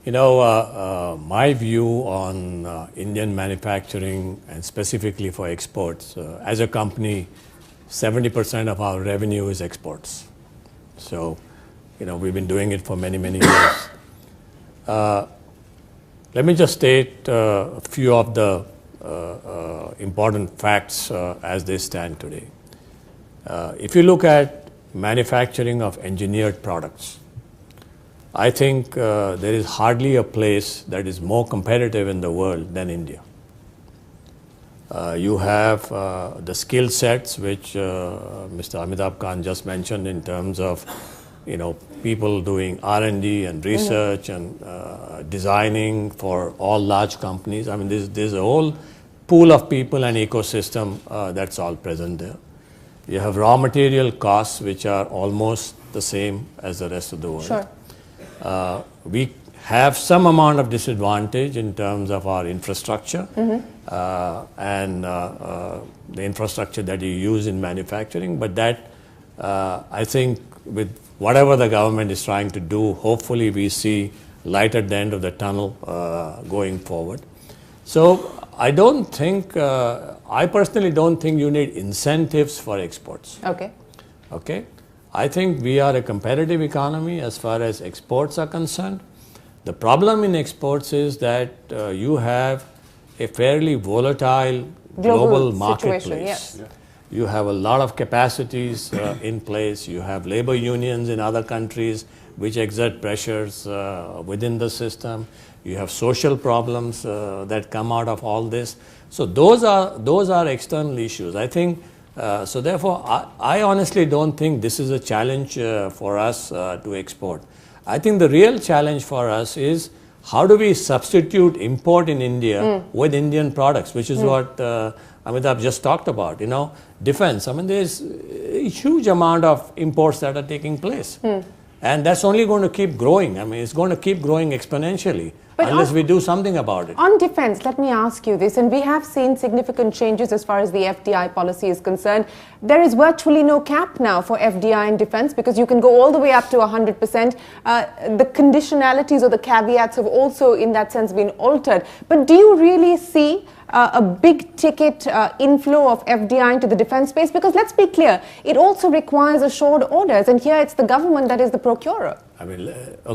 My view on Indian manufacturing and specifically for exports, as a company, 70% of our revenue is exports. So, we've been doing it for many, many years. Let me just state a few of the important facts as they stand today. If you look at manufacturing of engineered products, I think there is hardly a place that is more competitive in the world than India. You have the skill sets which Mr. Amitabh Khan just mentioned in terms of people doing R&D and research and designing for all large companies. I mean, there's a whole pool of people and ecosystem that's all present there. You have raw material costs which are almost the same as the rest of the world. Sure. We have some amount of disadvantage in terms of our infrastructure and the infrastructure that you use in manufacturing, but that I think with whatever the government is trying to do, hopefully we see light at the end of the tunnel going forward. So I personally don't think you need incentives for exports. Okay. I think we are a competitive economy as far as exports are concerned. The problem in exports is that you have a fairly volatile global marketplace. Yes. You have a lot of capacities in place. You have labor unions in other countries which exert pressures within the system. You have social problems that come out of all this. So those are external issues. I think so. Therefore, I honestly don't think this is a challenge for us to export. I think the real challenge for us is how do we substitute import in India with Indian products, which is what Amitabh just talked about. Defense. I mean, there's a huge amount of imports that are taking place. And that's only going to keep growing. I mean, it's going to keep growing exponentially unless we do something about it. On defense, let me ask you this, and we have seen significant changes as far as the FDI policy is concerned. There is virtually no cap now for FDI in defense because you can go all the way up to 100%. The conditionalities or the caveats have also, in that sense, been altered. But do you really see a big ticket inflow of FDI into the defense space? Because let's be clear, it also requires assured orders, and here it's the government that is the procurer. I mean, okay.